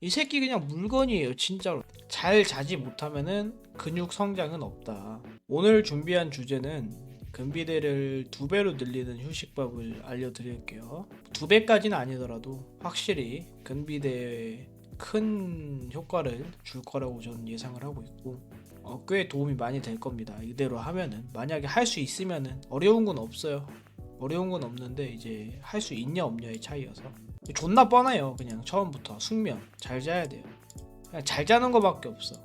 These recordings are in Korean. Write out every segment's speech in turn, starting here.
이 새끼 그냥 물건이에요 진짜로. 잘 자지 못하면은 근육 성장은 없다. 오늘 준비한 주제는 근비대를 2배로 늘리는 휴식법을 알려드릴게요. 2배까지는 아니더라도 확실히 근비대에 큰 효과를 줄 거라고 저는 예상을 하고 있고, 꽤 도움이 많이 될 겁니다. 이대로 하면은 만약에 할 수 있으면은 어려운 건 없어요. 어려운 건 없는데 이제 할 수 있냐 없냐의 차이여서. 존나 뻔해요. 그냥 처음부터 숙면 잘 자야 돼요. 그냥 잘 자는 거밖에 없어.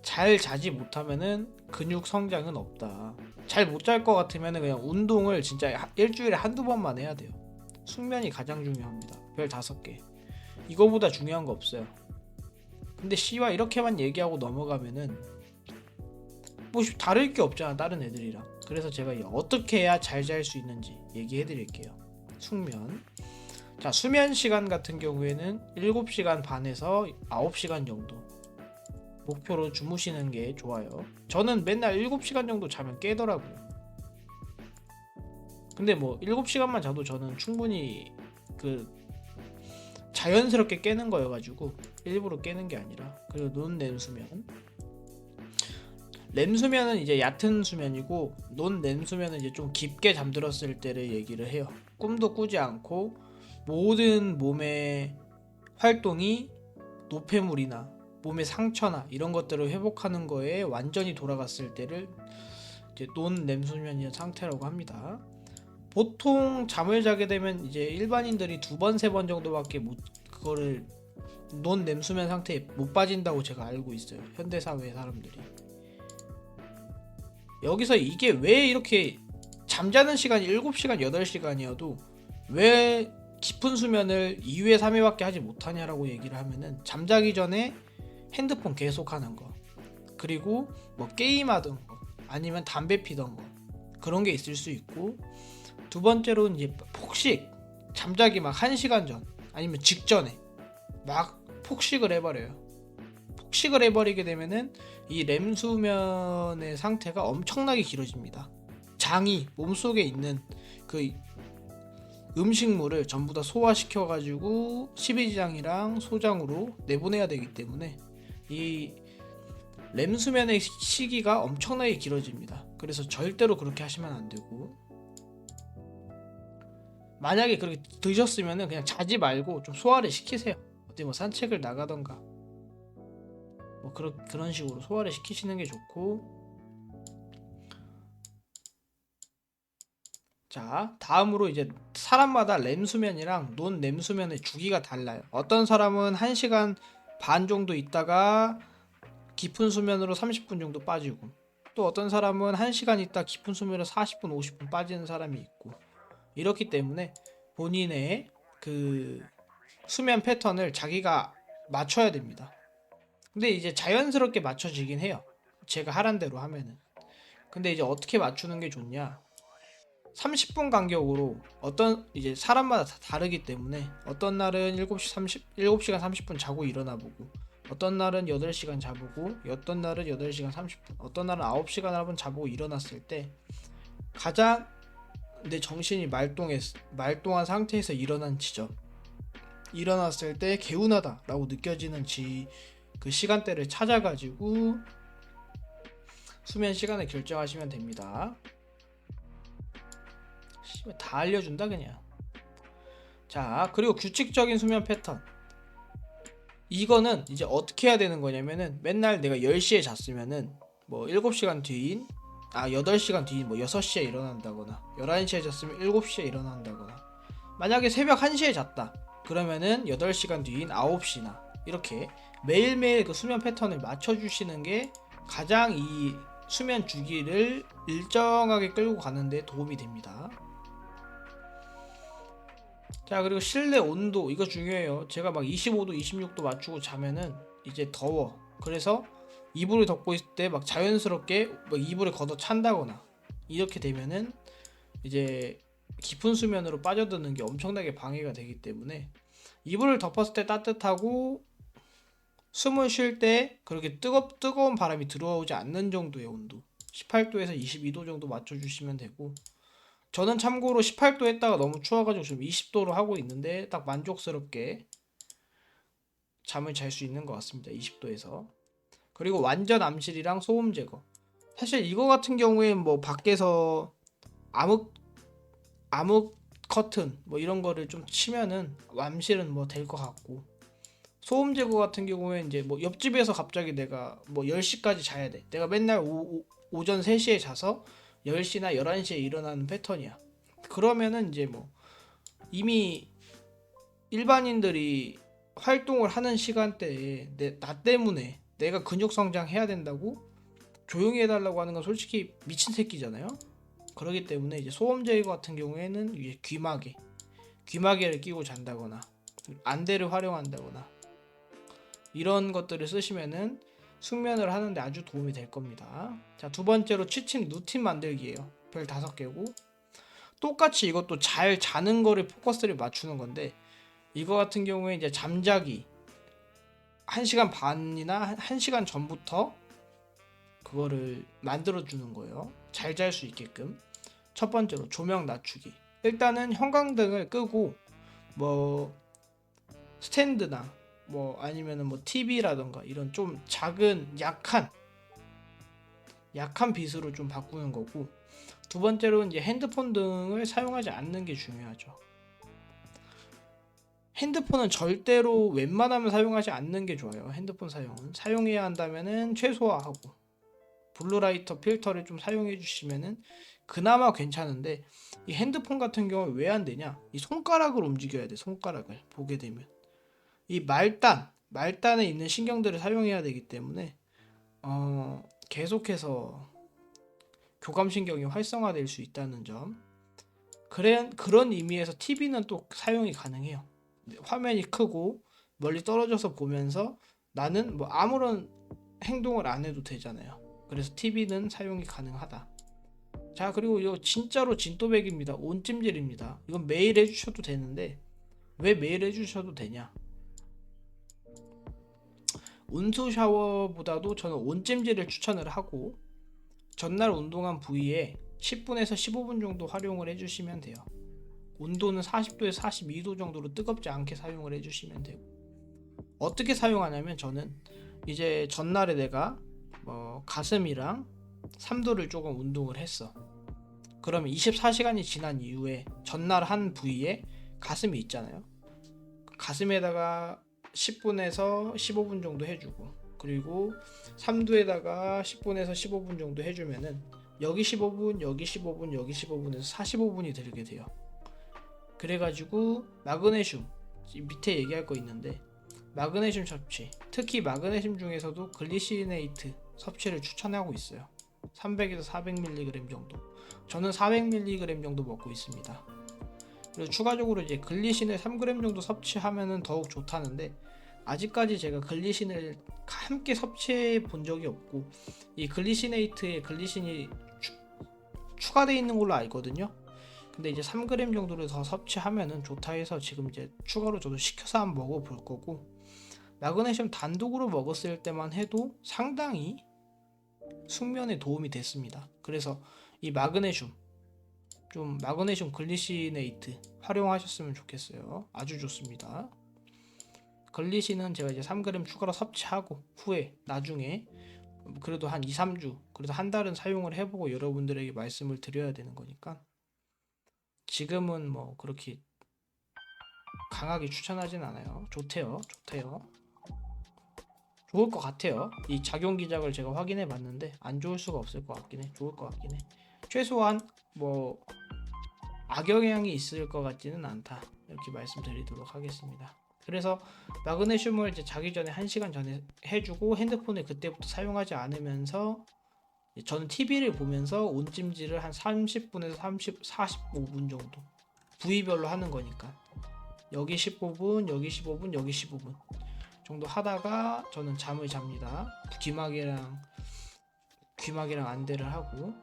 잘 자지 못하면은 근육 성장은 없다. 잘 못 잘 것 같으면은 그냥 운동을 진짜 일주일에 한두 번만 해야 돼요. 숙면이 가장 중요합니다. 별 5개. 이거보다 중요한 거 없어요. 근데 씨와 이렇게만 얘기하고 넘어가면은 뭐 다를 게 없잖아 다른 애들이랑. 그래서 제가 어떻게 해야 잘 잘 수 있는지 얘기해 드릴게요. 숙면. 자, 수면 시간 같은 경우에는 7시간 반에서 9시간 정도 목표로 주무시는 게 좋아요. 저는 맨날 7시간 정도 자면 깨더라고요. 근데 뭐 7시간만 자도 저는 충분히 그 자연스럽게 깨는 거여가지고 일부러 깨는 게 아니라. 그리고 논 수면. 렘 수면은 이제 얕은 수면이고, 논 수면은 이제 좀 깊게 잠들었을 때를 얘기를 해요. 꿈도 꾸지 않고 모든 몸의 활동이 노폐물이나 몸의 상처나 이런 것들을 회복하는 거에 완전히 돌아갔을 때를 이제 논 수면이라는 상태라고 합니다. 보통 잠을 자게 되면 이제 일반인들이 2번, 3번 정도밖에 못 그거를 논 수면 상태에 못 빠진다고 제가 알고 있어요. 현대 사회 사람들이. 여기서 이게 왜 이렇게 잠자는 시간이 7시간, 8시간이어도 왜 깊은 수면을 2회, 3회밖에 하지 못하냐라고 얘기를 하면은, 잠자기 전에 핸드폰 계속 하는 거, 그리고 뭐 게임하던 거, 아니면 담배 피던 거, 그런 게 있을 수 있고, 두 번째로는 이제 폭식, 잠자기 막 1시간 전 아니면 직전에 막 폭식을 해버려요. 폭식을 해버리게 되면은 이 렘 수면의 상태가 엄청나게 길어집니다. 장이 몸속에 있는 그 음식물을 전부 다 소화시켜 가지고 십이지장이랑 소장으로 내보내야 되기 때문에 이 렘 수면의 시기가 엄청나게 길어집니다. 그래서 절대로 그렇게 하시면 안 되고, 만약에 그렇게 드셨으면 그냥 자지 말고 좀 소화를 시키세요. 어디 뭐 산책을 나가던가 뭐 그런 식으로 소화를 시키시는 게 좋고. 자, 다음으로 이제 사람마다 렘 수면이랑 논 렘 수면의 주기가 달라요. 어떤 사람은 1시간 반 정도 있다가 깊은 수면으로 30분 정도 빠지고, 또 어떤 사람은 1시간 있다 깊은 수면으로 40분, 50분 빠지는 사람이 있고, 이렇기 때문에 본인의 그 수면 패턴을 자기가 맞춰야 됩니다. 근데 이제 자연스럽게 맞춰지긴 해요. 제가 하란 대로 하면은. 근데 이제 어떻게 맞추는 게 좋냐? 30분 간격으로, 어떤 이제 사람마다 다 다르기 때문에 어떤 날은 7시간 30분 자고 일어나 보고, 어떤 날은 8시간 자보고, 어떤 날은 8시간 30분, 어떤 날은 9시간 한번 자보고 일어났을 때 가장 내 정신이 말똥한 상태에서 일어난 지점, 일어났을 때 개운하다라고 느껴지는 그 시간대를 찾아가지고 수면 시간을 결정하시면 됩니다. 다 알려준다 그냥. 자, 그리고 규칙적인 수면 패턴. 이거는 이제 어떻게 해야 되는 거냐면은, 맨날 내가 10시에 잤으면은 뭐 7시간 뒤인 8시간 뒤인 뭐 6시에 일어난다거나, 11시에 잤으면 7시에 일어난다거나, 만약에 새벽 1시에 잤다 그러면은 8시간 뒤인 9시나, 이렇게 매일매일 그 수면 패턴을 맞춰주시는 게 가장 이 수면 주기를 일정하게 끌고 가는 데 도움이 됩니다. 자, 그리고 실내 온도 이거 중요해요. 제가 막 25도 26도 맞추고 자면은 이제 더워. 그래서 이불을 덮고 있을 때 막 자연스럽게 막 이불을 걷어 찬다거나 이렇게 되면은 이제 깊은 수면으로 빠져드는 게 엄청나게 방해가 되기 때문에, 이불을 덮었을 때 따뜻하고 숨을 쉴 때 그렇게 뜨거운 바람이 들어오지 않는 정도의 온도, 18도에서 22도 정도 맞춰주시면 되고, 저는 참고로 18도 했다가 너무 추워가지고 지금 20도로 하고 있는데 딱 만족스럽게 잠을 잘 수 있는 것 같습니다. 20도에서. 그리고 완전 암실이랑 소음 제거. 사실 이거 같은 경우에 뭐 밖에서 암흑 커튼 뭐 이런 거를 좀 치면은 암실은 뭐 될 것 같고, 소음 제거 같은 경우에 이제 뭐 옆집에서 갑자기 내가 뭐 10시까지 자야 돼. 내가 맨날 오전 3시에 자서 10시나 11시에 일어나는 패턴이야. 그러면은 이제 뭐 이미 일반인들이 활동을 하는 시간대에 나 때문에 내가 근육 성장해야 된다고 조용히 해달라고 하는 건 솔직히 미친 새끼잖아요. 그렇기 때문에 이제 소음 제거 같은 경우에는 이제 귀마개를 끼고 잔다거나 안대를 활용한다거나 이런 것들을 쓰시면은 숙면을 하는데 아주 도움이 될 겁니다. 자, 두 번째로 취침 루틴 만들기예요. 별 5개고, 똑같이 이것도 잘 자는 거를 포커스를 맞추는 건데, 이거 같은 경우에 이제 잠자기 1시간 반이나 1시간 전부터 그거를 만들어 주는 거예요. 잘 잘 수 있게끔. 첫 번째로 조명 낮추기. 일단은 형광등을 끄고 뭐 스탠드나 뭐 아니면은 뭐 TV라던가 이런 좀 작은 약한 빛으로 좀 바꾸는 거고, 두 번째로 이제 핸드폰 등을 사용하지 않는 게 중요하죠. 핸드폰은 절대로 웬만하면 사용하지 않는 게 좋아요. 핸드폰 사용은 사용해야 한다면은 최소화하고 블루라이터 필터를 좀 사용해 주시면은 그나마 괜찮은데, 이 핸드폰 같은 경우 왜 안 되냐? 이 손가락을 움직여야 돼. 손가락을 보게 되면 이 말단에 있는 신경들을 사용해야 되기 때문에 계속해서 교감신경이 활성화될 수 있다는 점. 그런 의미에서 TV는 또 사용이 가능해요. 화면이 크고 멀리 떨어져서 보면서 나는 뭐 아무런 행동을 안 해도 되잖아요. 그래서 TV는 사용이 가능하다. 자, 그리고 이거 진짜로 진또백입니다. 온찜질입니다. 이건 매일 해주셔도 되는데, 왜 매일 해주셔도 되냐? 온수 샤워보다도 저는 온찜질을 추천을 하고, 전날 운동한 부위에 10분에서 15분 정도 활용을 해주시면 돼요. 온도는 40도에서 42도 정도로 뜨겁지 않게 사용을 해주시면 되고, 어떻게 사용하냐면 저는 이제 전날에 내가 가슴이랑 삼두를 조금 운동을 했어. 그러면 24시간이 지난 이후에 전날 한 부위에 가슴이 있잖아요. 가슴에다가 10분에서 15분 정도 해주고, 그리고 삼두에다가 10분에서 15분 정도 해주면은 여기 15분, 여기 15분, 여기 15분에서 45분이 들게 돼요. 그래가지고 마그네슘 밑에 얘기할 거 있는데, 마그네슘 섭취, 특히 마그네슘 중에서도 글리시네이트 섭취를 추천하고 있어요. 300에서 400mg 정도. 저는 400mg 정도 먹고 있습니다. 그리고 추가적으로 이제 글리신을 3g 정도 섭취하면은 더욱 좋다는데, 아직까지 제가 글리신을 함께 섭취해 본 적이 없고, 이 글리시네이트에 글리신이 추가되어 있는 걸로 알거든요. 근데 이제 3g 정도를 더 섭취하면은 좋다 해서 지금 이제 추가로 저도 시켜서 한번 먹어볼 거고, 마그네슘 단독으로 먹었을 때만 해도 상당히 숙면에 도움이 됐습니다. 그래서 이 마그네슘 글리시네이트 활용하셨으면 좋겠어요. 아주 좋습니다. 글리신은 제가 이제 3g 추가로 섭취하고 후에 나중에 그래도 한 2, 3주, 그래도 한 달은 사용을 해보고 여러분들에게 말씀을 드려야 되는 거니까, 지금은 뭐 그렇게 강하게 추천하진 않아요. 좋대요. 좋을 것 같아요. 이 작용 기작을 제가 확인해 봤는데 안 좋을 수가 없을 것 같긴 해. 좋을 것 같긴 해. 최소한 뭐 악영향이 있을 것 같지는 않다, 이렇게 말씀드리도록 하겠습니다. 그래서 마그네슘을 이제 자기 전에 1시간 전에 해주고, 핸드폰을 그때부터 사용하지 않으면서 저는 TV를 보면서 온찜질을 한 30분에서 45분 정도 부위별로 하는 거니까 여기 15분, 여기 15분, 여기 15분 정도 하다가 저는 잠을 잡니다. 귀마개랑 안대를 하고.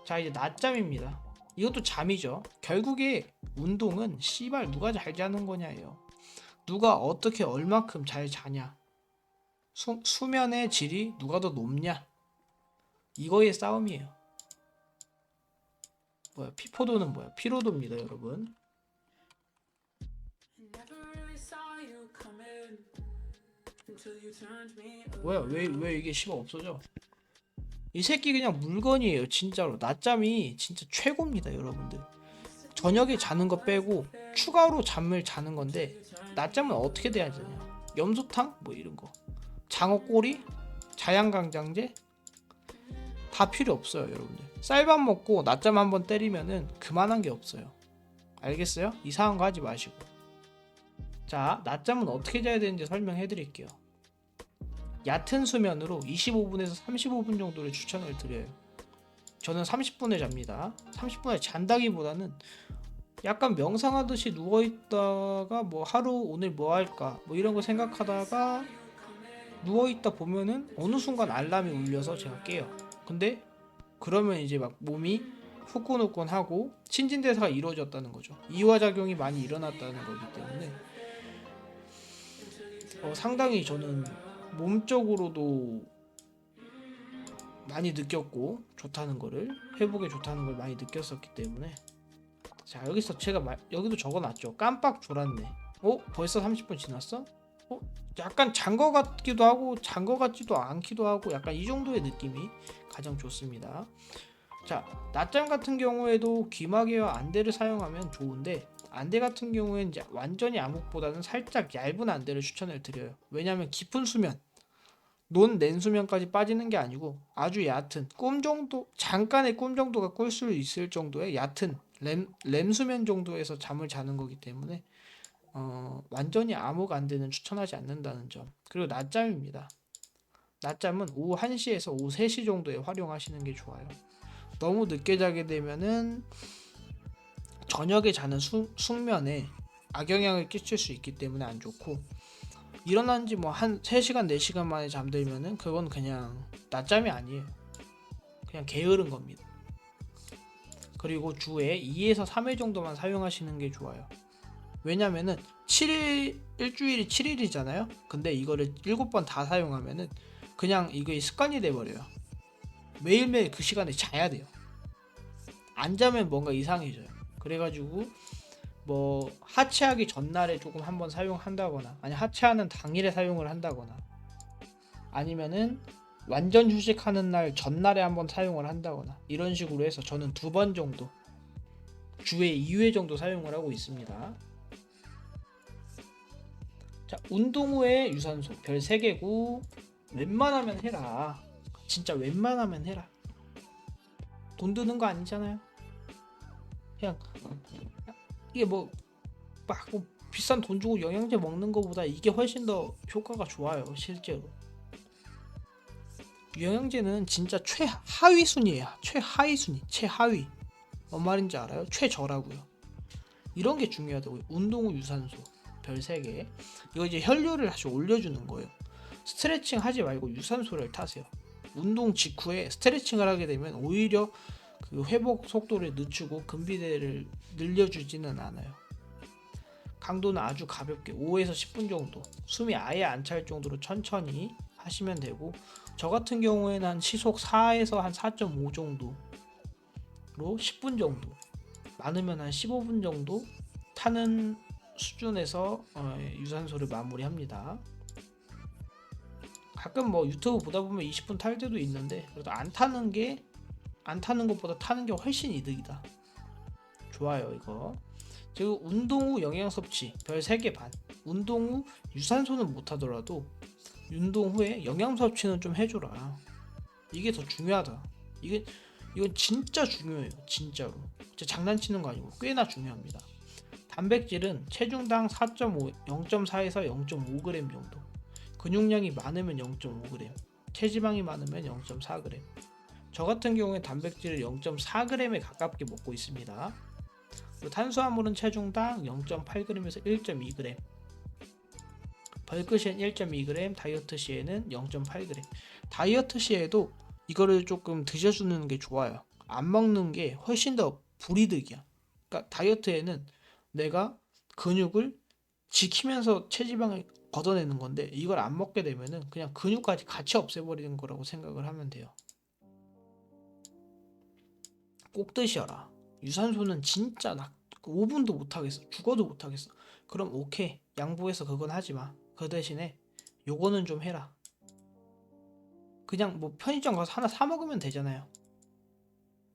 자, 이제 낮잠입니다. 이것도 잠이죠. 결국에 운동은 씨발 누가 잘 자는 거냐예요. 누가 어떻게 얼마큼 잘 자냐. 수면의 질이 누가 더 높냐. 이거의 싸움이에요. 피포도는 뭐야? 피로도입니다, 여러분. 뭐야, 왜 이게 씨발 없어져? 이 새끼 그냥 물건이에요 진짜로. 낮잠이 진짜 최고입니다 여러분들. 저녁에 자는 거 빼고 추가로 잠을 자는 건데, 낮잠은 어떻게 돼야 되냐? 염소탕 뭐 이런 거, 장어 꼬리, 자양강장제 다 필요 없어요 여러분들. 쌀밥 먹고 낮잠 한번 때리면은 그만한 게 없어요. 알겠어요? 이상한 거 하지 마시고. 자, 낮잠은 어떻게 자야 되는지 설명해 드릴게요. 얕은 수면으로 25분에서 35분 정도를 추천을 드려요. 저는 30분에 잡니다. 30분에 잔다기보다는 약간 명상하듯이 누워있다가 뭐 하루 오늘 뭐 할까 뭐 이런 거 생각하다가 누워있다 보면은 어느 순간 알람이 울려서 제가 깨요. 근데 그러면 이제 막 몸이 후끈후끈하고 신진대사가 이루어졌다는 거죠. 이화작용이 많이 일어났다는 거기 때문에 상당히 저는 몸적으로도 많이 느꼈고 좋다는 거를, 회복에 좋다는 걸 많이 느꼈었기 때문에. 자, 여기서 제가 여기도 적어놨죠. 깜빡 졸았네. 벌써 30분 지났어? 약간 잔 거 같기도 하고 잔 거 같지도 않기도 하고, 약간 이 정도의 느낌이 가장 좋습니다. 자, 낮잠 같은 경우에도 귀마개와 안대를 사용하면 좋은데, 안대 같은 경우에는 이제 완전히 암흑보다는 살짝 얇은 안대를 추천을 드려요. 왜냐하면 깊은 수면, 논 냉수면까지 빠지는 게 아니고 아주 얕은 꿈 정도, 잠깐의 꿈 정도가 꿀 수 있을 정도의 얕은 렘 수면 정도에서 잠을 자는 거기 때문에 완전히 암흑 안대는 추천하지 않는다는 점. 그리고 낮잠입니다. 낮잠은 오후 1시에서 오후 3시 정도에 활용하시는 게 좋아요. 너무 늦게 자게 되면은 저녁에 자는 숙면에 악영향을 끼칠 수 있기 때문에 안 좋고, 일어난 지 뭐 한 3시간 4시간 만에 잠들면은 그건 그냥 낮잠이 아니에요. 그냥 게으른 겁니다. 그리고 주에 2에서 3회 정도만 사용하시는 게 좋아요. 왜냐면은 7일, 일주일이 7일이잖아요. 근데 이거를 7번 다 사용하면은 그냥 이게 습관이 돼버려요. 매일매일 그 시간에 자야 돼요. 안 자면 뭔가 이상해져요. 그래가지고 뭐 하체하기 전날에 조금 한번 사용한다거나, 아니 하체하는 당일에 사용을 한다거나, 아니면은 완전 휴식하는 날 전날에 한번 사용을 한다거나, 이런 식으로 해서 저는 2번 정도, 주에 2회 정도 사용을 하고 있습니다. 자, 운동 후에 유산소 별 3개고, 웬만하면 해라. 진짜 웬만하면 해라. 돈 드는 거 아니잖아요. 그냥 이게 뭐 비싼 돈 주고 영양제 먹는 거보다 이게 훨씬 더 효과가 좋아요 실제로. 영양제는 진짜 최하위 순위에요. 최하위 순위, 최하위. 뭔 말인지 알아요? 최저라고요. 이런 게 중요하다고요. 운동 후 유산소 별 3개. 이거 이제 혈류를 다시 올려주는 거예요. 스트레칭 하지 말고 유산소를 타세요. 운동 직후에 스트레칭을 하게 되면 오히려 그 회복 속도를 늦추고 근비대를 늘려주지는 않아요. 강도는 아주 가볍게 5에서 10분 정도, 숨이 아예 안 찰 정도로 천천히 하시면 되고, 저 같은 경우에는 한 시속 4에서 한 4.5 정도로 10분 정도, 많으면 한 15분 정도 타는 수준에서 유산소를 마무리합니다. 가끔 뭐 유튜브 보다 보면 20분 탈 때도 있는데, 그래도 안 타는 것보다 타는 게 훨씬 이득이다. 좋아요 이거. 그리고 운동 후 영양 섭취 별 3개 반. 운동 후 유산소는 못하더라도 운동 후에 영양 섭취는 좀 해줘라. 이게 더 중요하다. 이건 진짜 중요해요. 진짜로. 진짜 장난치는 거 아니고 꽤나 중요합니다. 단백질은 체중당 4.5, 0.4에서 0.5g 정도. 근육량이 많으면 0.5g, 체지방이 많으면 0.4g. 저 같은 경우에 단백질을 0.4g에 가깝게 먹고 있습니다. 탄수화물은 체중당 0.8g에서 1.2g, 벌크 시엔 1.2g, 다이어트 시에는 0.8g. 다이어트 시에도 이거를 조금 드셔주는 게 좋아요. 안 먹는 게 훨씬 더 불이득이야. 그러니까 다이어트에는 내가 근육을 지키면서 체지방을 걷어내는 건데, 이걸 안 먹게 되면은 그냥 근육까지 같이 없애버리는 거라고 생각을 하면 돼요. 꼭 드셔라. 유산소는 진짜 5분도 못하겠어. 죽어도 못하겠어. 그럼 오케이, 양보해서 그건 하지마. 그 대신에 요거는 좀 해라. 그냥 뭐 편의점 가서 하나 사 먹으면 되잖아요.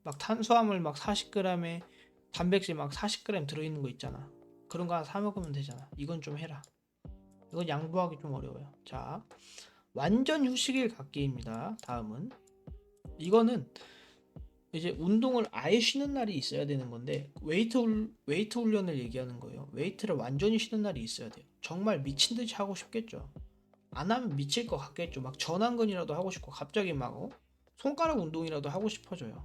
막 탄수화물 막 40g에 단백질 막 40g 들어있는 거 있잖아. 그런 거 하나 사 먹으면 되잖아. 이건 좀 해라. 이건 양보하기 좀 어려워요. 자, 완전 휴식일 갖기입니다. 다음은 이거는 이제 운동을 아예 쉬는 날이 있어야 되는 건데 웨이트 훈련을 얘기하는 거예요. 웨이트를 완전히 쉬는 날이 있어야 돼요. 정말 미친 듯이 하고 싶겠죠. 안 하면 미칠 것 같겠죠. 막 전완근이라도 하고 싶고 갑자기 막 손가락 운동이라도 하고 싶어져요.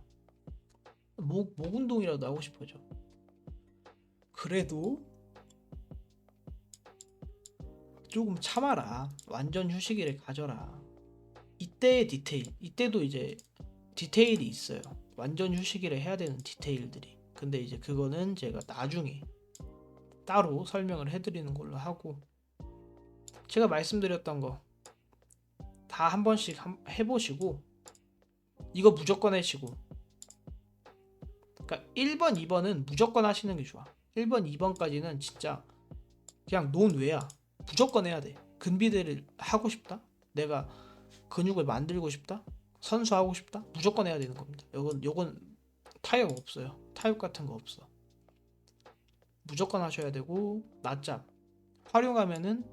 목 운동이라도 하고 싶어져. 그래도 조금 참아라. 완전 휴식일을 가져라. 이때의 디테일, 이때도 이제 디테일이 있어요. 완전 휴식일에 해야 되는 디테일들이. 근데 이제 그거는 제가 나중에 따로 설명을 해드리는 걸로 하고, 제가 말씀드렸던 거 다 한 번씩 해보시고 이거 무조건 하시고, 그러니까 1번, 2번은 무조건 하시는 게 좋아. 1번, 2번까지는 진짜 그냥 논외야. 무조건 해야 돼. 근비대를 하고 싶다? 내가 근육을 만들고 싶다? 선수하고 싶다? 무조건 해야 되는 겁니다. 요건 타협 없어요. 타협 같은 거 없어. 무조건 하셔야 되고, 낮잠 활용하면은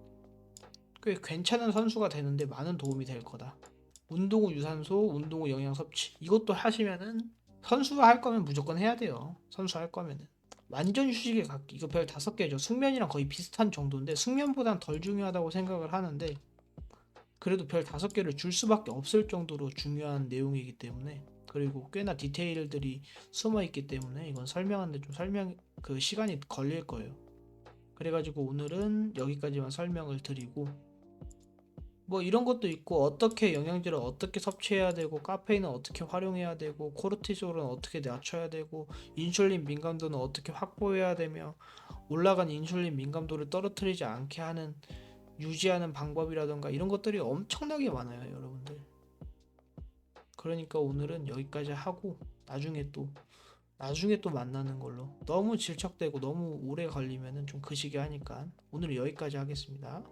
꽤 괜찮은 선수가 되는데 많은 도움이 될 거다. 운동 후 유산소, 운동 후 영양 섭취, 이것도 하시면은 선수 할 거면 무조건 해야 돼요. 선수 할 거면은 완전 휴식에 갖기, 이거 별 5개죠. 숙면이랑 거의 비슷한 정도인데 숙면보단 덜 중요하다고 생각을 하는데, 그래도 별 5개를 줄 수밖에 없을 정도로 중요한 내용이기 때문에, 그리고 꽤나 디테일들이 숨어 있기 때문에 이건 설명하는데 좀 시간이 걸릴 거예요. 그래가지고 오늘은 여기까지만 설명을 드리고, 뭐 이런 것도 있고, 어떻게 영양제를 어떻게 섭취해야 되고, 카페인은 어떻게 활용해야 되고, 코르티솔은 어떻게 낮춰야 되고, 인슐린 민감도는 어떻게 확보해야 되며, 올라간 인슐린 민감도를 떨어뜨리지 않게 하는 유지하는 방법이라던가, 이런 것들이 엄청나게 많아요, 여러분들. 그러니까 오늘은 여기까지 하고 나중에 또 만나는 걸로. 너무 질척대고 너무 오래 걸리면은 좀 그시기 하니까 오늘은 여기까지 하겠습니다.